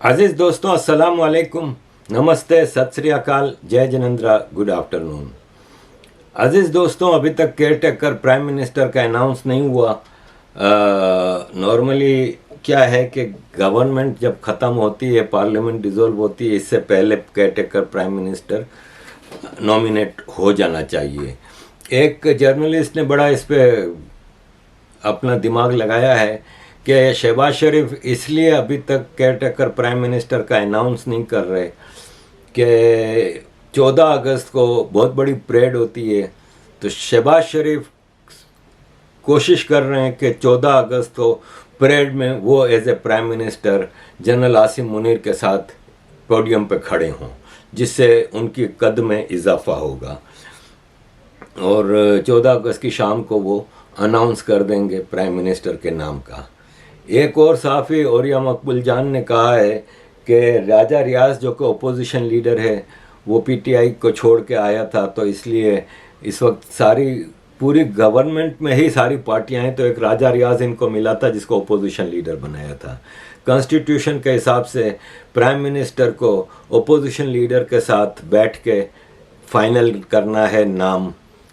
अजीज़ दोस्तों, अस्सलाम वालेकुम, नमस्ते, सत श्री अकाल, जय जिनेंद्रा, गुड आफ्टरनून। अजीज़ दोस्तों, अभी तक केयर टेकर प्राइम मिनिस्टर का अनाउंस नहीं हुआ। नॉर्मली क्या है कि गवर्नमेंट जब ख़त्म होती है, पार्लियामेंट डिसॉल्व होती है, इससे पहले care taker prime minister nominate हो जाना चाहिए। एक जर्नलिस्ट ने बड़ा इस पे अपना दिमाग लगाया है कि शहबाज शरीफ इसलिए अभी तक केयर टेकर प्राइम मिनिस्टर का अनाउंस नहीं कर रहे कि 14 अगस्त को बहुत बड़ी परेड होती है, तो शहबाज शरीफ कोशिश कर रहे हैं कि 14 अगस्त को परेड में वो as a prime minister general Asim Munir के साथ पोडियम पे खड़े हों, जिससे उनकी कद में इजाफा होगा और 14 अगस्त की शाम को वो अनाउंस कर देंगे प्राइम मिनिस्टर के नाम का। एक और सहाफ़ी औरिया मकबूल जान ने कहा है कि राजा रियाज जो कि अपोजिशन लीडर है, वो पीटीआई को छोड़ के आया था, तो इसलिए इस वक्त सारी पूरी गवर्नमेंट में ही सारी पार्टियां हैं, तो एक राजा रियाज इनको मिला था जिसको अपोजिशन लीडर बनाया था। कॉन्स्टिट्यूशन के हिसाब से प्राइम मिनिस्टर को अपोजिशन लीडर के साथ बैठ के फाइनल करना है नाम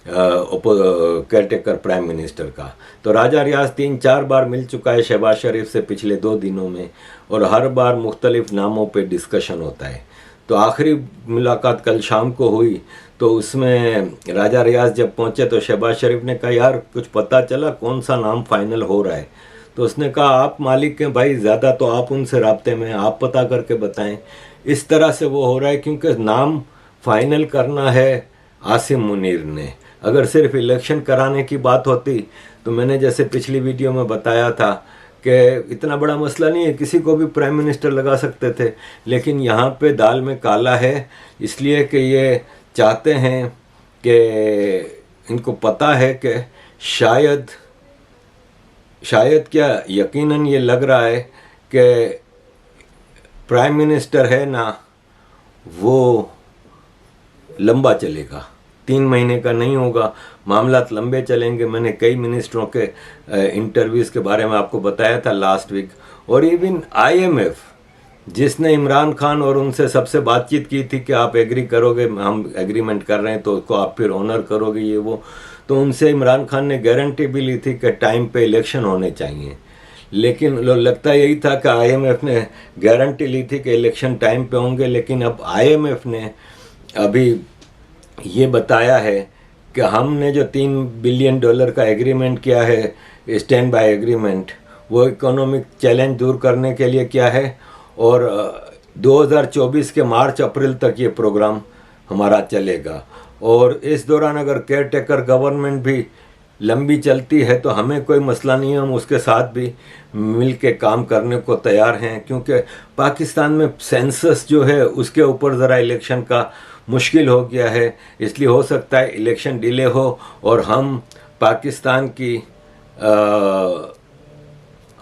केयर टेकर प्राइम मिनिस्टर का। तो राजा रियाज 3-4 बार मिल चुका है शहबाज शरीफ से पिछले 2 दिनों में, और हर बार मुख्तलिफ नामों पे डिस्कशन होता है। तो आखिरी मुलाकात कल शाम को हुई, तो उसमें राजा रियाज जब पहुंचे तो शहबाज शरीफ ने कहा, यार कुछ पता चला कौन सा नाम फाइनल हो रहा है? तो उसने कहा, आप मालिक हैं भाई, ज़्यादा तो आप उनसे राब्ते में, आप पता करके बताएं। इस तरह से वो हो रहा है क्योंकि नाम फाइनल करना है आसिम मुनीर ने। अगर सिर्फ इलेक्शन कराने की बात होती तो मैंने जैसे पिछली वीडियो में बताया था कि इतना बड़ा मसला नहीं है, किसी को भी प्राइम मिनिस्टर लगा सकते थे, लेकिन यहाँ पे दाल में काला है, इसलिए कि ये चाहते हैं कि इनको पता है कि शायद क्या यकीनन ये लग रहा है कि प्राइम मिनिस्टर है ना, वो लंबा चलेगा, 3 महीने का नहीं होगा, मामलात लंबे चलेंगे। मैंने कई मिनिस्टरों के इंटरव्यूज़ के बारे में आपको बताया था लास्ट वीक। और इवन IMF जिसने इमरान खान और उनसे सबसे बातचीत की थी कि आप एग्री करोगे, हम एग्रीमेंट कर रहे हैं तो उसको आप फिर ऑनर करोगे, ये वो, तो उनसे इमरान खान ने गारंटी भी ली थी कि टाइम पे इलेक्शन होने चाहिए। लेकिन लगता यही था कि IMF ने गारंटी ली थी कि इलेक्शन टाइम पे होंगे, लेकिन अब IMF ने अभी ये बताया है कि हमने जो $3 बिलियन का एग्रीमेंट किया है, स्टैंड बाय एग्रीमेंट, वो इकोनॉमिक चैलेंज दूर करने के लिए किया है, और 2024 के मार्च अप्रैल तक ये प्रोग्राम हमारा चलेगा। और इस दौरान अगर केयर टेकर गवर्नमेंट भी लंबी चलती है तो हमें कोई मसला नहीं है, हम उसके साथ भी मिल के काम करने को तैयार हैं, क्योंकि पाकिस्तान में सेंसस जो है उसके ऊपर ज़रा इलेक्शन का मुश्किल हो गया है, इसलिए हो सकता है इलेक्शन डिले हो और हम पाकिस्तान की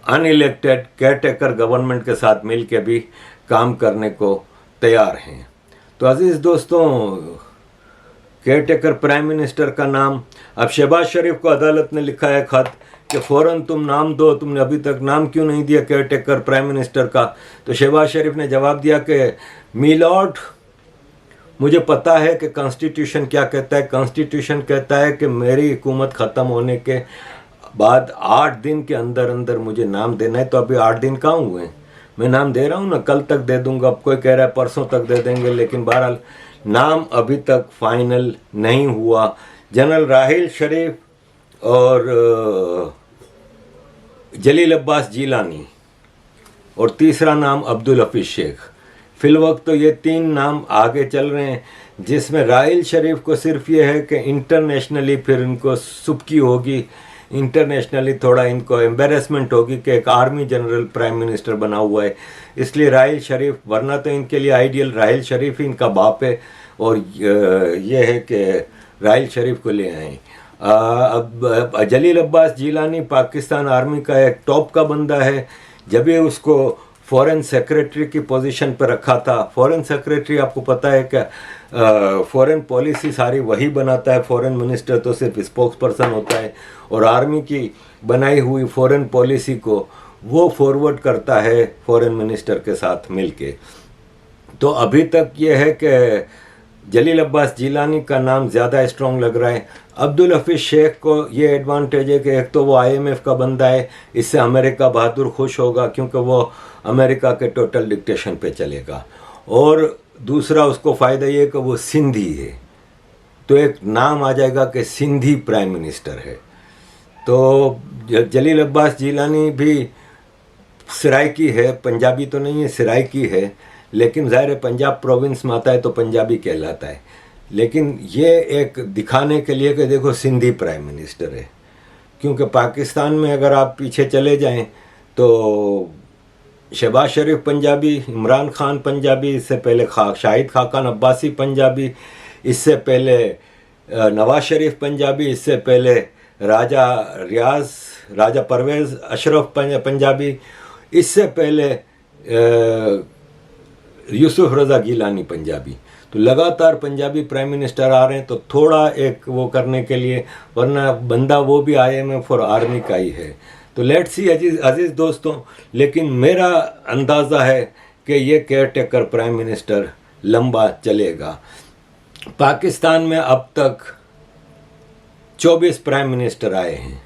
अनइलेक्टेड केयर टेकर गवर्नमेंट के साथ मिल के भी काम करने को तैयार हैं। तो अजीज़ दोस्तों, केयर टेकर प्राइम मिनिस्टर का नाम, अब शहबाज शरीफ को अदालत ने लिखा है खत कि फ़ौरन तुम नाम दो, तुमने अभी तक नाम क्यों नहीं दिया केयर टेकर प्राइम मिनिस्टर का? तो शहबाज शरीफ ने जवाब दिया कि मी लॉर्ड, मुझे पता है कि कॉन्स्टिट्यूशन क्या कहता है। कॉन्स्टिट्यूशन कहता है कि मेरी हुकूमत ख़त्म होने के बाद 8 दिन के अंदर अंदर मुझे नाम देना है। तो अभी 8 दिन कहाँ हुए हैं? मैं नाम दे रहा हूँ ना, कल तक दे दूंगा, अब कोई कह रहा है परसों तक दे देंगे, लेकिन बहरहाल नाम अभी तक फाइनल नहीं हुआ। जनरल राहिल शरीफ और जलील अब्बास जिलानी, और तीसरा नाम अब्दुल हफीज शेख। फिल वक्त तो ये 3 नाम आगे चल रहे हैं, जिसमें राहिल शरीफ को सिर्फ ये है कि इंटरनेशनली फिर इनको सुबकी होगी, इंटरनेशनली थोड़ा इनको एम्बेरसमेंट होगी कि एक आर्मी जनरल प्राइम मिनिस्टर बना हुआ है, इसलिए राहिल शरीफ, वरना तो इनके लिए आइडियल राहिल शरीफ ही इनका बाप है, और ये है कि राहिल शरीफ को ले आए। अब जलील अब्बास जिलानी पाकिस्तान आर्मी का एक टॉप का बंदा है। जब ये उसको फॉरेन सेक्रेटरी की पोजीशन पर रखा था, फॉरेन सेक्रेटरी आपको पता है कि फॉरेन पॉलिसी सारी वही बनाता है, फॉरेन मिनिस्टर तो सिर्फ स्पोक्स पर्सन होता है, और आर्मी की बनाई हुई फॉरेन पॉलिसी को वो फॉरवर्ड करता है फॉरेन मिनिस्टर के साथ मिलके। तो अभी तक ये है कि जलील अब्बास जिलानी का नाम ज़्यादा स्ट्रॉन्ग लग रहा है। अब्दुल हफीज़ शेख को ये एडवांटेज है कि एक तो वो IMF का बंदा है, इससे अमेरिका बहादुर खुश होगा क्योंकि वो अमेरिका के टोटल डिक्टेशन पे चलेगा, और दूसरा उसको फ़ायदा ये कि वो सिंधी है, तो एक नाम आ जाएगा कि सिंधी प्राइम मिनिस्टर है। तो जलील अब्बास जिलानी भी सराइकी है, पंजाबी तो नहीं है, सराइकी है, लेकिन ज़ाहिर है पंजाब प्रोविंस में आता है तो पंजाबी कहलाता है। लेकिन ये एक दिखाने के लिए कि देखो सिंधी प्राइम मिनिस्टर है, क्योंकि पाकिस्तान में अगर आप पीछे चले जाएं तो शहबाज शरीफ पंजाबी, इमरान खान पंजाबी, इससे पहले शाहिद खाकान अब्बासी पंजाबी, इससे पहले नवाज शरीफ पंजाबी, इससे पहले राजा परवेज़ अशरफ पंजाबी, इससे पहले यूसुफ रज़ा गिलानी पंजाबी। तो लगातार पंजाबी प्राइम मिनिस्टर आ रहे हैं, तो थोड़ा एक वो करने के लिए, वरना बंदा वो भी IMF और आर्मी का ही है। तो लेट्स सी अजीज़ दोस्तों, लेकिन मेरा अंदाज़ा है कि ये केयर टेकर प्राइम मिनिस्टर लंबा चलेगा। पाकिस्तान में अब तक 24 प्राइम मिनिस्टर आए हैं।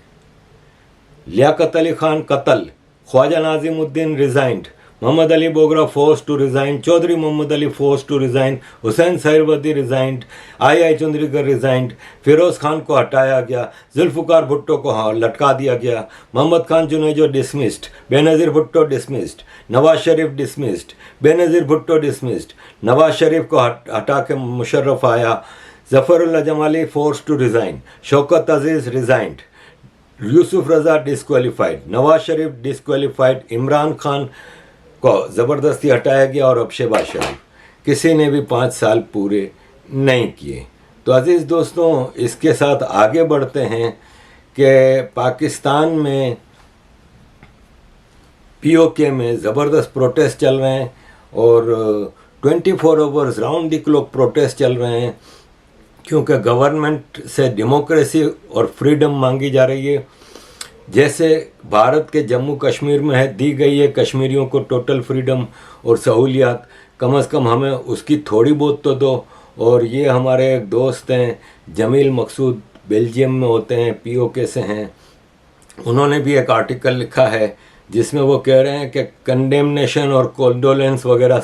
लियाकत अली खान कत्ल, Khwaja Nazimuddin resigned, Mohammad Ali Bogra force to resign, Chaudhry Mohammad Ali force to resign, Hussain Suhrawardy resigned, I Chundrigar resigned, Feroz Khan को हटाया गया, जुल्फ़िकार भुट्टो को लटका दिया गया, Mohammad Khan Junejo dismissed, Benazir Bhutto dismissed, Nawaz Sharif dismissed, Benazir Bhutto dismissed, Nawaz Sharif को हटा के मुशर्रफ आया, Zafarullah Jamali force to resign, Shaukat Aziz resigned, Yousuf Raza disqualified, Nawaz Sharif disqualified, Imran Khan को ज़बरदस्ती हटाया गया, और अब शहबाज शरीफ, किसी ने भी 5 साल पूरे नहीं किए। तो अजीज़ दोस्तों, इसके साथ आगे बढ़ते हैं कि पाकिस्तान में POK में ज़बरदस्त प्रोटेस्ट चल रहे हैं, और 24 hours round the clock protest चल रहे हैं, क्योंकि गवर्नमेंट से डेमोक्रेसी और फ्रीडम मांगी जा रही है। जैसे भारत के जम्मू कश्मीर में है, दी गई है कश्मीरियों को टोटल फ्रीडम और सहूलियात, कम से कम हमें उसकी थोड़ी बहुत तो दो। और ये हमारे एक दोस्त हैं जमील मकसूद, बेल्जियम में होते हैं, POK से हैं, उन्होंने भी एक आर्टिकल लिखा है जिसमें वो कह रहे हैं कि कंडेमनेशन और कोंडोलेंस वगैरह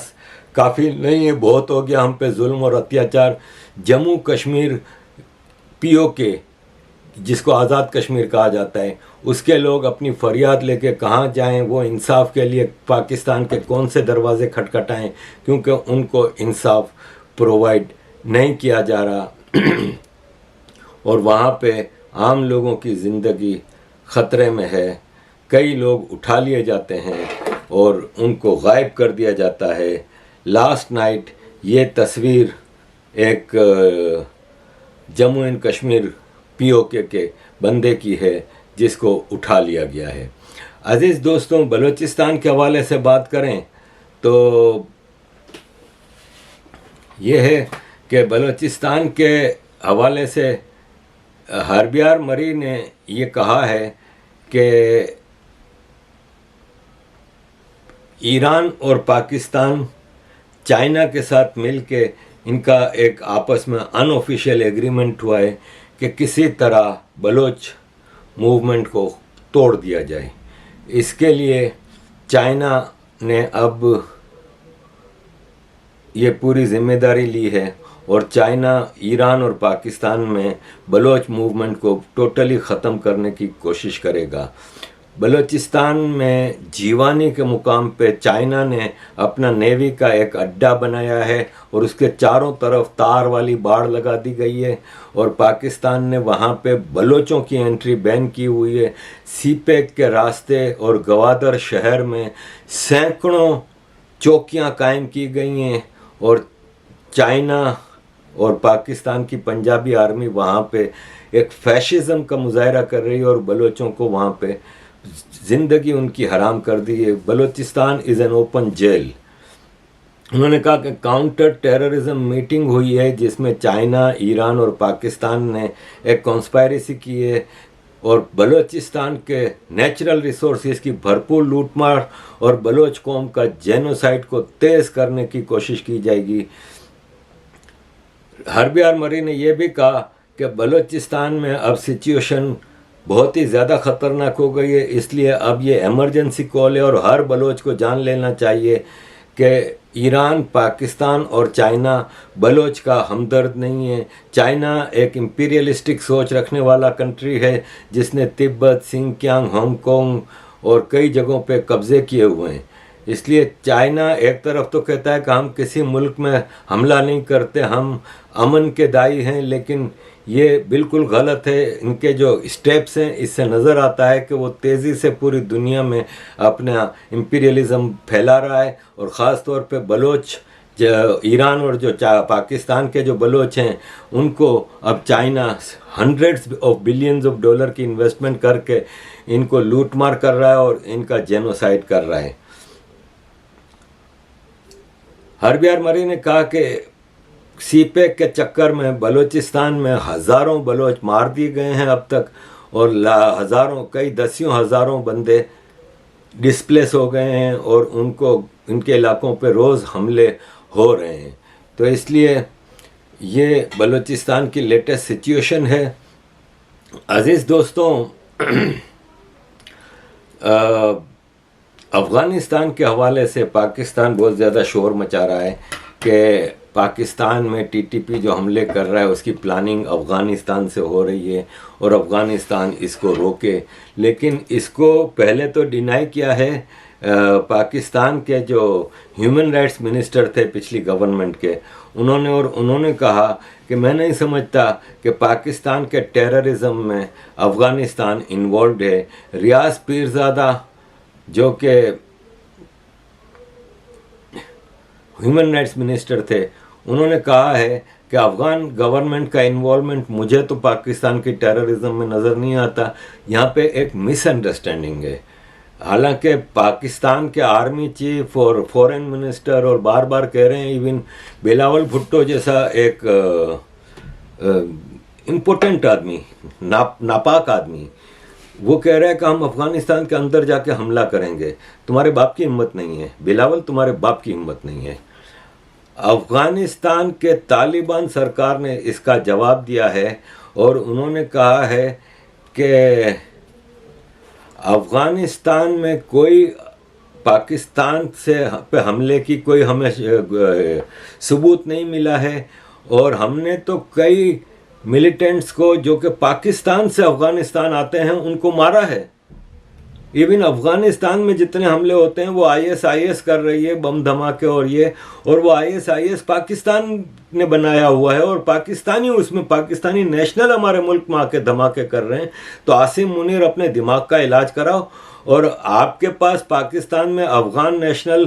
काफ़ी नहीं है, बहुत हो गया हम पे जुल्म और अत्याचार। जम्मू कश्मीर POK, जिसको आज़ाद कश्मीर कहा जाता है, उसके लोग अपनी फरियाद लेके कहाँ जाएं, वो इंसाफ के लिए पाकिस्तान के कौन से दरवाज़े खटखटाएं, क्योंकि उनको इंसाफ प्रोवाइड नहीं किया जा रहा और वहाँ पे आम लोगों की ज़िंदगी ख़तरे में है। कई लोग उठा लिए जाते हैं और उनको गायब कर दिया जाता है। लास्ट नाइट ये तस्वीर एक जम्मू एंड कश्मीर POK के बंदे की है जिसको उठा लिया गया है। अजीज़ दोस्तों, बलूचिस्तान के हवाले से बात करें तो ये है कि बलूचिस्तान के हवाले से हरबियार मरी ने ये कहा है कि ईरान और पाकिस्तान चाइना के साथ मिलके इनका एक आपस में अनऑफिशियल एग्रीमेंट हुआ है कि किसी तरह बलोच मूवमेंट को तोड़ दिया जाए। इसके लिए चाइना ने अब ये पूरी जिम्मेदारी ली है और चाइना ईरान और पाकिस्तान में बलोच मूवमेंट को टोटली ख़त्म करने की कोशिश करेगा। बलूचिस्तान में जीवानी के मुकाम पे चाइना ने अपना नेवी का एक अड्डा बनाया है और उसके चारों तरफ तार वाली बाड़ लगा दी गई है और पाकिस्तान ने वहाँ पे बलोचों की एंट्री बैन की हुई है। सीपेक के रास्ते और गवादर शहर में सैकड़ों चौकियाँ कायम की गई हैं और चाइना और पाकिस्तान की पंजाबी आर्मी वहाँ पे एक फैशिज़म का मुजाहरा कर रही है और बलोचों को वहाँ पे ज़िंदगी उनकी हराम कर दी है। Balochistan is an open jail. उन्होंने कहा कि काउंटर टेररिज्म मीटिंग हुई है जिसमें चाइना, ईरान और पाकिस्तान ने एक कॉन्स्पायरेसी की है और बलूचिस्तान के नेचुरल रिसोर्सेज की भरपूर लूटमार और बलोच कौम का जेनोसाइड को तेज करने की कोशिश की जाएगी। हर्बी आर मरी ने यह भी कहा कि बलूचिस्तान में अब सिचुएशन बहुत ही ज़्यादा ख़तरनाक हो गई है, इसलिए अब ये इमरजेंसी कॉल है और हर बलोच को जान लेना चाहिए कि ईरान, पाकिस्तान और चाइना बलोच का हमदर्द नहीं है। चाइना एक इम्पीरियलिस्टिक सोच रखने वाला कंट्री है जिसने तिब्बत, सिंकियांग, हांगकांग और कई जगहों पे कब्ज़े किए हुए हैं। इसलिए चाइना एक तरफ तो कहता है कि हम किसी मुल्क में हमला नहीं करते, हम अमन के दाई हैं, लेकिन ये बिल्कुल गलत है। इनके जो स्टेप्स हैं इससे नज़र आता है कि वो तेज़ी से पूरी दुनिया में अपना इम्पीरियलिज़म फैला रहा है और ख़ास तौर पे बलोच जो ईरान और जो पाकिस्तान के जो बलोच हैं उनको अब China hundreds of billions of dollar की इन्वेस्टमेंट करके इनको लूटमार कर रहा है और इनका जेनोसाइड कर रहा है। हर्बी आर मरी ने कहा कि सीपेक के चक्कर में बलूचिस्तान में हज़ारों बलोच मार दिए गए हैं अब तक और हज़ारों, कई दसियों हज़ारों बंदे डिस्प्लेस हो गए हैं और उनको इनके इलाकों पे रोज़ हमले हो रहे हैं। तो इसलिए ये बलूचिस्तान की लेटेस्ट सिचुएशन है। अज़ीज़ दोस्तों, अफ़गानिस्तान के हवाले से पाकिस्तान बहुत ज़्यादा शोर मचा रहा है कि पाकिस्तान में टीटीपी जो हमले कर रहा है उसकी प्लानिंग अफ़गानिस्तान से हो रही है और अफ़गानिस्तान इसको रोके। लेकिन इसको पहले तो डिनाई किया है पाकिस्तान के जो ह्यूमन राइट्स मिनिस्टर थे पिछली गवर्नमेंट के, उन्होंने कहा कि मैं नहीं समझता कि पाकिस्तान के टेररिज्म में अफ़गानिस्तान इन्वॉल्व है। रियाज पीरज़ादा जो कि ह्यूमन राइट्स मिनिस्टर थे, उन्होंने कहा है कि अफ़गान गवर्नमेंट का इन्वॉल्वमेंट मुझे तो पाकिस्तान की टेररिज्म में नज़र नहीं आता। यहाँ पे एक मिसअंडरस्टैंडिंग है। हालांकि पाकिस्तान के आर्मी चीफ और फॉरेन मिनिस्टर और बार बार कह रहे हैं, इवन बिलावल भुट्टो जैसा एक इम्पोर्टेंट आदमी, नापाक आदमी, वो कह रहा है कि हम अफ़गानिस्तान के अंदर जाके हमला करेंगे। तुम्हारे बाप की हिम्मत नहीं है बिलावल, तुम्हारे बाप की हिम्मत नहीं है। अफ़गानिस्तान के तालिबान सरकार ने इसका जवाब दिया है और उन्होंने कहा है कि अफ़गानिस्तान में कोई पाकिस्तान से पे हमले की कोई हमें सबूत नहीं मिला है और हमने तो कई मिलिटेंट्स को जो कि पाकिस्तान से अफ़गानिस्तान आते हैं उनको मारा है। इवन अफ़गानिस्तान में जितने हमले होते हैं वो आईएस कर रही है, बम धमाके और वो आईएस पाकिस्तान ने बनाया हुआ है और पाकिस्तानी उसमें पाकिस्तानी नेशनल हमारे मुल्क में आके धमाके कर रहे हैं। तो आसिम मुनीर अपने दिमाग का इलाज कराओ। और आपके पास पाकिस्तान में अफ़गान नेशनल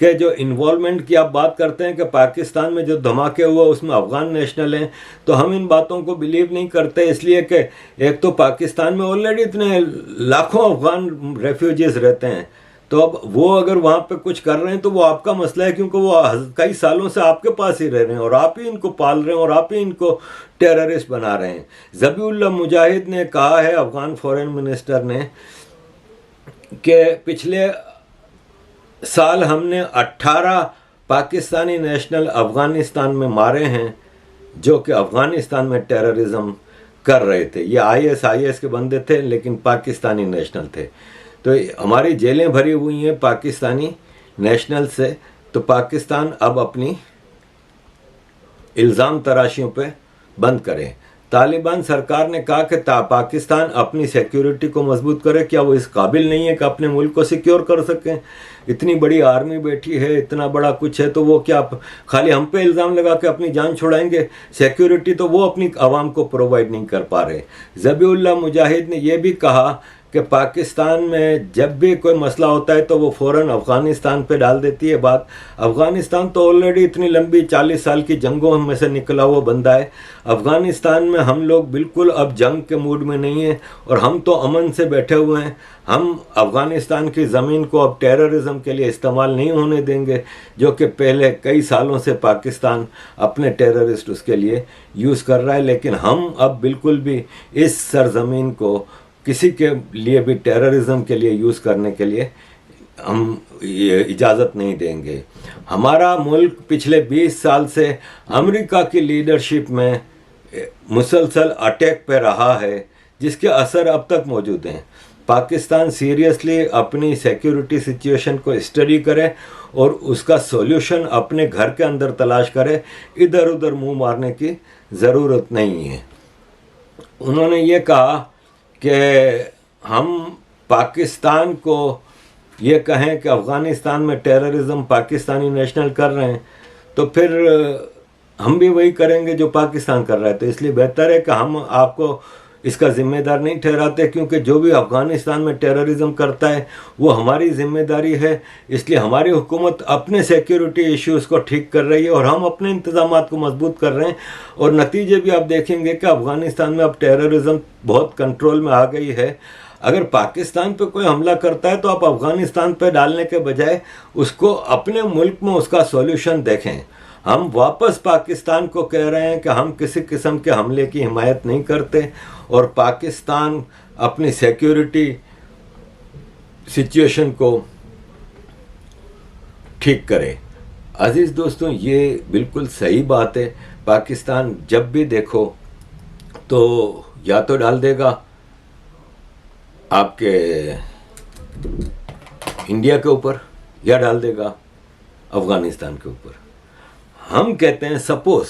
के जो इन्वॉल्वमेंट की आप बात करते हैं कि पाकिस्तान में जो धमाके हुए उसमें अफ़गान नेशनल हैं, तो हम इन बातों को बिलीव नहीं करते। इसलिए कि एक तो पाकिस्तान में ऑलरेडी इतने लाखों अफ़गान रेफ्यूजीज़ रहते हैं, तो अब वो अगर वहाँ पे कुछ कर रहे हैं तो वो आपका मसला है, क्योंकि वो कई सालों से आपके पास ही रह रहे हैं और आप ही इनको पाल रहे हैं और आप ही इनको टेररिस्ट बना रहे हैं। ज़बीउल्लाह मुजाहिद ने कहा है, अफ़गान फॉरेन मिनिस्टर ने, कि पिछले साल हमने 18 पाकिस्तानी नेशनल अफ़गानिस्तान में मारे हैं जो कि अफ़गानिस्तान में टेररिज्म कर रहे थे। ये आईएस के बंदे थे लेकिन पाकिस्तानी नेशनल थे। तो हमारी जेलें भरी हुई हैं पाकिस्तानी नेशनल से। तो पाकिस्तान अब अपनी इल्ज़ाम तराशियों पे बंद करे। तालिबान सरकार ने कहा कि पाकिस्तान अपनी सिक्योरिटी को मजबूत करे। क्या वो इस काबिल नहीं है कि अपने मुल्क को सिक्योर कर सकें? इतनी बड़ी आर्मी बैठी है, इतना बड़ा कुछ है, तो वो क्या खाली हम पे इल्ज़ाम लगा के अपनी जान छुड़ाएंगे? सिक्योरिटी तो वो अपनी आवाम को प्रोवाइड नहीं कर पा रहे। ज़बीउल्लाह मुजाहिद ने यह भी कहा कि पाकिस्तान में जब भी कोई मसला होता है तो वो फ़ौरन अफ़गानिस्तान पे डाल देती है बात। अफ़गानिस्तान तो ऑलरेडी इतनी लंबी 40 साल की जंगों में से निकला हुआ बंदा है। अफ़गानिस्तान में हम लोग बिल्कुल अब जंग के मूड में नहीं हैं और हम तो अमन से बैठे हुए हैं। हम अफ़गानिस्तान की ज़मीन को अब टेररिज्म के लिए इस्तेमाल नहीं होने देंगे, जो कि पहले कई सालों से पाकिस्तान अपने टेररिस्ट उसके लिए यूज़ कर रहा है। लेकिन हम अब बिल्कुल भी इस सरज़मीन को किसी के लिए भी टेररिज्म के लिए यूज़ करने के लिए हम ये इजाज़त नहीं देंगे। हमारा मुल्क पिछले 20 साल से अमेरिका की लीडरशिप में मुसलसल अटैक पे रहा है, जिसके असर अब तक मौजूद हैं। पाकिस्तान सीरियसली अपनी सिक्योरिटी सिचुएशन को स्टडी करे और उसका सॉल्यूशन अपने घर के अंदर तलाश करे, इधर उधर मुंह मारने की ज़रूरत नहीं है। उन्होंने ये कहा कि हम पाकिस्तान को ये कहें कि अफ़गानिस्तान में टेररिज्म पाकिस्तानी नेशनल कर रहे हैं, तो फिर हम भी वही करेंगे जो पाकिस्तान कर रहा है। तो इसलिए बेहतर है कि हम आपको इसका ज़िम्मेदार नहीं ठहराते, क्योंकि जो भी अफ़गानिस्तान में टेररिज्म करता है वो हमारी ज़िम्मेदारी है। इसलिए हमारी हुकूमत अपने सिक्योरिटी इश्यूज़ को ठीक कर रही है और हम अपने इंतज़ामात को मजबूत कर रहे हैं। और नतीजे भी आप देखेंगे कि अफ़गानिस्तान में अब टेररिज्म बहुत कंट्रोल में आ गई है। अगर पाकिस्तान पे कोई हमला करता है तो आप अफ़गानिस्तान पे डालने के बजाय उसको अपने मुल्क में उसका सॉल्यूशन देखें। हम वापस पाकिस्तान को कह रहे हैं कि हम किसी किस्म के हमले की हिमायत नहीं करते और पाकिस्तान अपनी सिक्योरिटी सिचुएशन को ठीक करे। अजीज़ दोस्तों, ये बिल्कुल सही बात है। पाकिस्तान जब भी देखो तो या तो डाल देगा आपके इंडिया के ऊपर या डाल देगा अफ़गानिस्तान के ऊपर। हम कहते हैं सपोज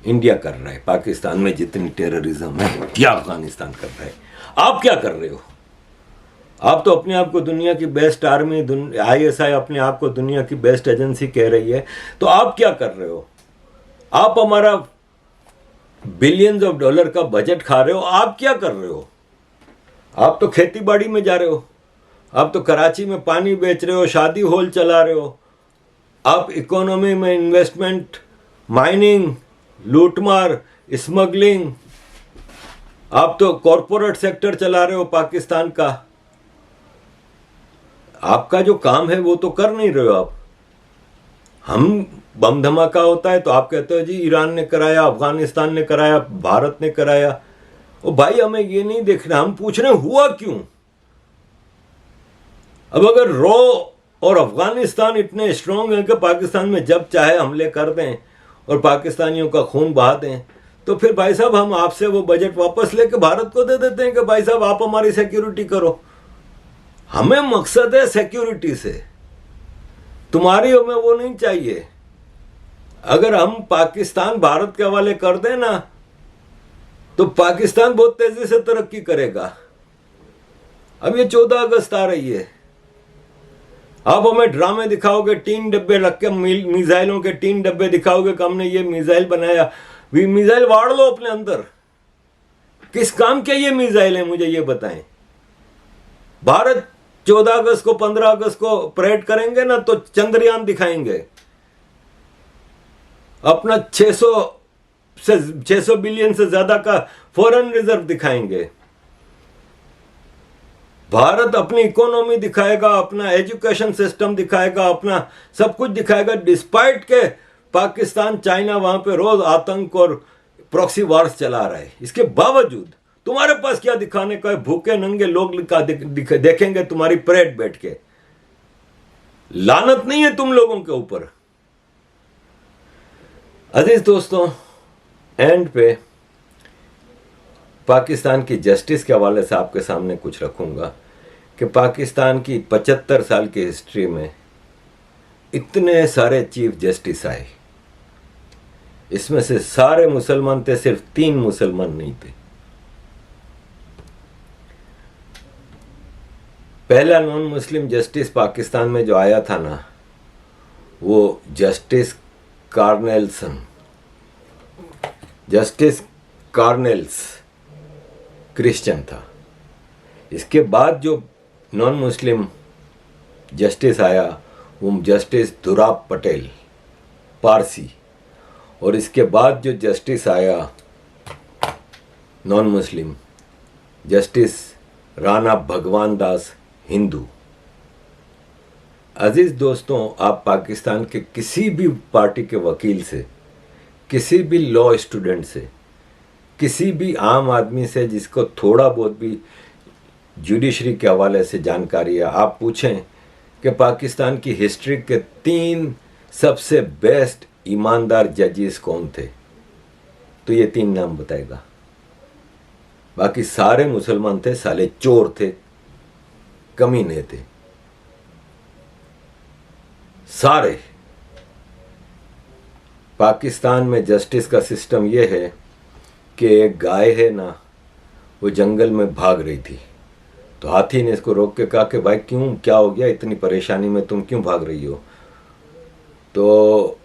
इंडिया कर रहा है पाकिस्तान में जितनी टेररिज्म है या अफ़गानिस्तान कर रहा है, आप क्या कर रहे हो? आप तो अपने आप को दुनिया की बेस्ट आर्मी, ISI अपने आप को दुनिया की बेस्ट एजेंसी कह रही है, तो आप क्या कर रहे हो? आप हमारा बिलियंस ऑफ डॉलर का बजट खा रहे हो, आप क्या कर रहे हो? आप तो खेती बाड़ी में जा रहे हो, आप तो कराची में पानी बेच रहे हो, शादी हॉल चला रहे हो, आप इकोनॉमी में इन्वेस्टमेंट, माइनिंग, लूटमार, स्मगलिंग, आप तो कॉरपोरेट सेक्टर चला रहे हो पाकिस्तान का। आपका जो काम है वो तो कर नहीं रहे हो आप। हम बम धमाका होता है तो आप कहते हो जी ईरान ने कराया, अफगानिस्तान ने कराया, भारत ने कराया। ओ भाई, हमें ये नहीं देखना, हम पूछ रहे हैं हुआ क्यों। अब अगर रॉ और अफगानिस्तान इतने स्ट्रांग हैं कि पाकिस्तान में जब चाहे हमले कर दें और पाकिस्तानियों का खून बहा दें, तो फिर भाई साहब हम आपसे वो बजट वापस लेके भारत को दे देते हैं कि भाई साहब आप हमारी सिक्योरिटी करो। हमें मकसद है सिक्योरिटी से, तुम्हारी हमें वो नहीं चाहिए। अगर हम पाकिस्तान भारत के हवाले कर दें ना, तो पाकिस्तान बहुत तेजी से तरक्की करेगा। अब ये 14 अगस्त आ रही है, आप हमें ड्रामे दिखाओगे, 3 डब्बे रख के मिसाइलों के 3 डब्बे दिखाओगे कि हमने ये मिसाइल बनाया। मिसाइल वाड़ लो अपने अंदर। किस काम के ये मिसाइल है, मुझे ये बताएं। भारत 14 अगस्त को 15 अगस्त को परेड करेंगे ना, तो चंद्रयान दिखाएंगे, अपना 600 बिलियन से ज्यादा का फॉरेन रिजर्व दिखाएंगे। भारत अपनी इकोनॉमी दिखाएगा, अपना एजुकेशन सिस्टम दिखाएगा, अपना सब कुछ दिखाएगा, डिस्पाइट के पाकिस्तान, चाइना वहां पे रोज आतंक और प्रॉक्सी वार्स चला रहा है। इसके बावजूद तुम्हारे पास क्या दिखाने का है? भूखे नंगे लोग देखेंगे तुम्हारी परेड बैठ के। लानत नहीं है तुम लोगों के ऊपर। अजीज दोस्तों, एंड पे पाकिस्तान की जस्टिस के हवाले से आपके सामने कुछ रखूंगा कि पाकिस्तान की 75 साल की हिस्ट्री में इतने सारे चीफ जस्टिस आए, इसमें से सारे मुसलमान थे, सिर्फ 3 मुसलमान नहीं थे। पहला नॉन मुस्लिम जस्टिस पाकिस्तान में जो आया था ना, वो जस्टिस कार्नेल्स क्रिश्चियन था। इसके बाद जो नॉन मुस्लिम जस्टिस आया वो जस्टिस दुराब पटेल पारसी, और इसके बाद जो जस्टिस आया नॉन मुस्लिम, जस्टिस राणा भगवान दास हिंदू। अजीज दोस्तों, आप पाकिस्तान के किसी भी पार्टी के वकील से, किसी भी लॉ स्टूडेंट से किसी भी आम आदमी से जिसको थोड़ा बहुत भी जुडिशरी के हवाले से जानकारी है, आप पूछें कि पाकिस्तान की हिस्ट्री के 3 सबसे बेस्ट ईमानदार जजेस कौन थे, तो ये 3 नाम बताएगा। बाकी सारे मुसलमान थे, साले चोर थे, कमीने थे सारे। पाकिस्तान में जस्टिस का सिस्टम ये है कि एक गाय है ना, वो जंगल में भाग रही थी, तो हाथी ने इसको रोक के कहा कि भाई क्यों, क्या हो गया, इतनी परेशानी में तुम क्यों भाग रही हो? तो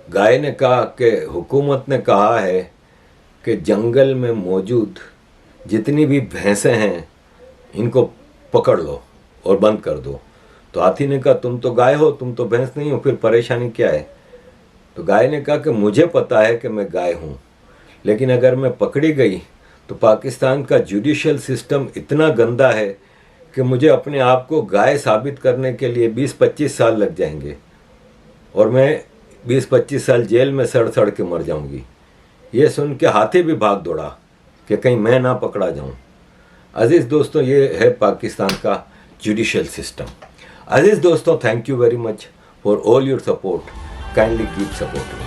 गाय ने कहा कि हुकूमत ने कहा है कि जंगल में मौजूद जितनी भी भैंसें हैं इनको पकड़ लो और बंद कर दो। तो हाथी ने कहा तुम तो गाय हो, तुम तो भैंस नहीं हो, फिर परेशानी क्या है? तो गाय ने कहा कि मुझे पता है कि मैं गाय हूँ, लेकिन अगर मैं पकड़ी गई तो पाकिस्तान का जुडिशियल सिस्टम इतना गंदा है कि मुझे अपने आप को गाय साबित करने के लिए 20-25 साल लग जाएंगे और मैं 20-25 साल जेल में सड़ सड़ के मर जाऊंगी। ये सुन के हाथी भी भाग दौड़ा कि कहीं मैं ना पकड़ा जाऊं। अजीज़ दोस्तों, ये है पाकिस्तान का जुडिशियल सिस्टम। अजीज़ दोस्तों, thank you very much for all your support. Kindly keep supporting.